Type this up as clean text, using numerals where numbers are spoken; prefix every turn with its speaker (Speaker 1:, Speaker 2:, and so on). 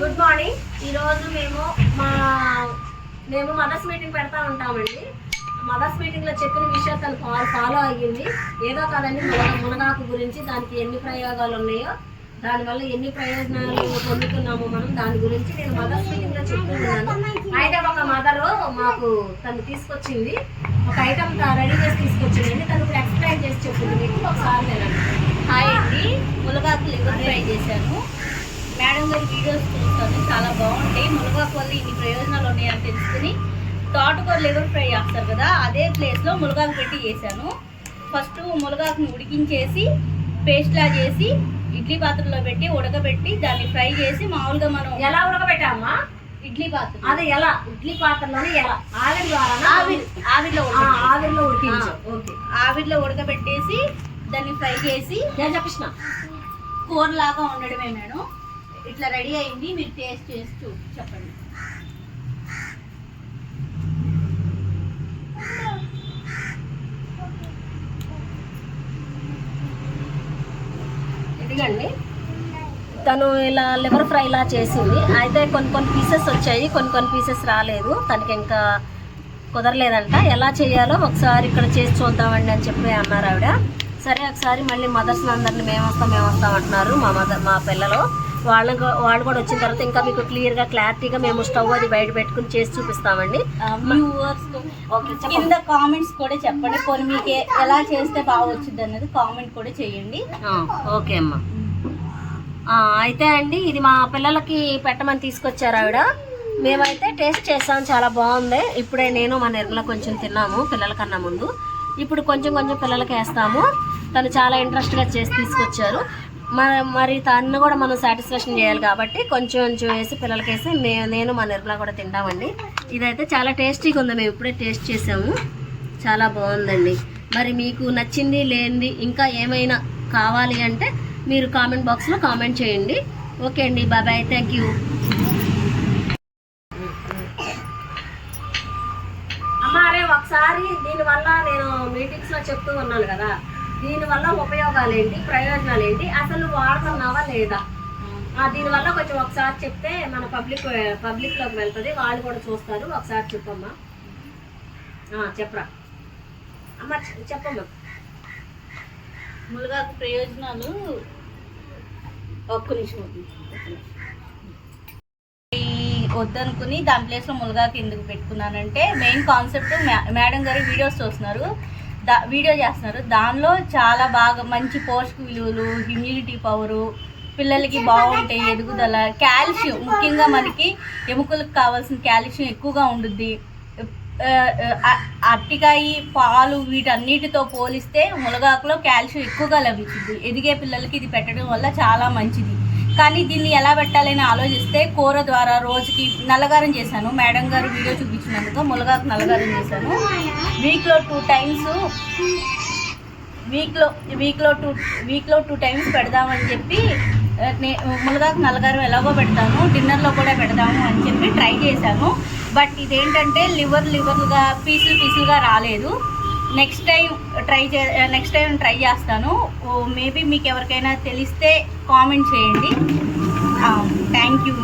Speaker 1: Good morning. ఈరోజు మేము mothers meeting పెడతా ఉంటామండి. మదర్స్ మీటింగ్లో చెప్పిన విషయాలు తను ఫాలో అయ్యింది. ఏదో కాదండి, మునగాకు గురించి దానికి ఎన్ని ప్రయోగాలు ఉన్నాయో, దానివల్ల ఎన్ని ప్రయోజనాలు పొందుతున్నామో మనం, దాని గురించి నేను మదర్స్ మీటింగ్లో చెప్తున్నాను. అయితే ఒక మదరు మాకు తను తీసుకొచ్చింది, ఒక ఐటమ్ రెడీ చేసి తీసుకొచ్చిందండి. తను ఇప్పుడు ఎక్స్ప్లెయిన్ చేసి చెప్పింది మీకు, ఒకసారి వినండి.
Speaker 2: హాయ్ అండి, మునగాకు లివర్ ఫ్రై చేశాను. మేడం గారి వీడియోస్ చూస్తాను, చాలా బాగుంటాయి. మునగాకు వల్ల ఇన్ని ప్రయోజనాలు ఉన్నాయని తెలుసుకుని తోటకూర లివర్ ఫ్రై చేస్తారు కదా, అదే ప్లేస్లో మునగాకు పెట్టి చేశాను. ఫస్ట్ మునగాకుని ఉడికించేసి పేస్ట్లా చేసి ఇడ్లీ పాత్రలో పెట్టి ఉడకబెట్టి దాన్ని ఫ్రై చేసి మామూలుగా మనం
Speaker 1: ఎలా ఉడకబెట్టామా?
Speaker 2: ఇడ్లీ పాత్ర.
Speaker 1: అదే ఎలా? ఇడ్లీ పాత్రలోనే ఎలా? ఆవిరిలో ఉడికించు. ఓకే,
Speaker 2: ఆవిరిలో ఉడకబెట్టేసి దాన్ని ఫ్రై చేసి
Speaker 1: నేను చెప్పిన
Speaker 2: కూరలాగా ఉండడమే మేడం. ఇట్లా రెడీ అయింది, మీరు టేస్ట్ చేసి చెప్పండి.
Speaker 1: ఇదిగండి, తను ఇలా లివర్ ఫ్రై ఇలా చేసింది. అయితే కొన్ని పీసెస్ వచ్చాయి, కొన్ని పీసెస్ రాలేదు. తనకి ఇంకా కుదరలేదంట. ఎలా చేయాలో ఒకసారి ఇక్కడ చేసి చూద్దామండి అని చెప్పి అన్నారు ఆవిడ. సరే ఒకసారి మళ్ళీ మదర్స్ అందరిని మేము వస్తాం అంటున్నారు మా పిల్లలు. వాళ్ళు కూడా వచ్చిన తర్వాత ఇంకా మీకు క్లియర్గా క్లారిటీగా మేము స్టవ్ అది బయట పెట్టుకుని చేసి చూపిస్తామండి.
Speaker 2: కింద కామెంట్స్ కూడా చెప్పండి, కొన్ని మీకు ఎలా చేస్తే బాగా వచ్చింది అన్నది కామెంట్ కూడా చేయండి.
Speaker 1: ఓకే అమ్మా. అయితే అండి, ఇది మా పిల్లలకి పెట్టమని తీసుకొచ్చారు ఆవిడ. మేమైతే టేస్ట్ చేసాం, చాలా బాగుంది. ఇప్పుడే నేను మా నిర్మల కొంచెం తిన్నాము పిల్లల కన్నా ముందు. ఇప్పుడు కొంచెం పిల్లలకి వేస్తాము. తను చాలా ఇంట్రెస్ట్గా చేసి తీసుకొచ్చారు. మరి తను కూడా మనం సాటిస్ఫాక్షన్ చేయాలి కాబట్టి కొంచెం వేసి పిల్లలకి వేసి నేను మా నిర్మల కూడా తింటామండి. ఇదైతే చాలా టేస్టీగా ఉంది, మేము ఇప్పుడే టేస్ట్ చేసాము, చాలా బాగుందండి. మరి మీకు నచ్చింది లేనిది ఇంకా ఏమైనా కావాలి అంటే మీరు కామెంట్ బాక్స్లో కామెంట్ చేయండి. ఓకే అండి, బాయ్, థ్యాంక్ యూ. అరే ఒకసారి దీనివల్ల నేను మీటింగ్స్లో చెప్తూ ఉన్నాను కదా, దీనివల్ల ఉపయోగాలు ఏంటి, ప్రయోజనాలు ఏంటి, అసలు వాడుతున్నావా లేదా, దీనివల్ల కొంచెం ఒకసారి చెప్తే మన పబ్లిక్లోకి వెళ్తుంది, వాళ్ళు కూడా చూస్తారు. ఒకసారి చెప్పమ్మా. చెప్పరా అమ్మ, చెప్పమ్మా.
Speaker 2: మునగాకు ప్రయోజనాలు ఒక్క నిమిషం వద్దనుకుని దాని ప్లేస్లో మునగాకు ఎందుకు పెట్టుకున్నానంటే, మెయిన్ కాన్సెప్ట్ మేడం గారు వీడియో చేస్తున్నారు. దానిలో చాలా బాగా మంచి పోషక విలువలు, ఇమ్యూనిటీ పవరు, పిల్లలకి బాగుంటాయి, ఎదుగుదల, కాల్షియం, ముఖ్యంగా మనకి ఎముకలకు కావాల్సిన కాల్షియం ఎక్కువగా ఉంటుంది. అరటికాయ, పాలు వీటన్నిటితో పోలిస్తే మునగాకులో కాల్షియం ఎక్కువగా లభించింది. ఎదిగే పిల్లలకి ఇది పెట్టడం వల్ల చాలా మంచిది. కానీ దీన్ని ఎలా పెట్టాలని ఆలోచిస్తే కూర ద్వారా రోజుకి నల్లగారం చేశాను. మేడం గారు వీడియో చూపించినందుకు మునగాకు నల్లగారం చేశాను. వీక్లో 2 టైమ్స్ పెడదామని చెప్పి మునగాకు నల్లగారం ఎలాగో పెడతాను, డిన్నర్లో కూడా పెడదాము అని చెప్పి ట్రై చేశాను. బట్ ఇదేంటంటే లివర్గా పీసులుగా రాలేదు. నెక్స్ట్ టైం ట్రై చేస్తాను. మేబీ మీకు ఎవరికైనా తెలిస్తే కామెంట్ చేయండి. Thank you.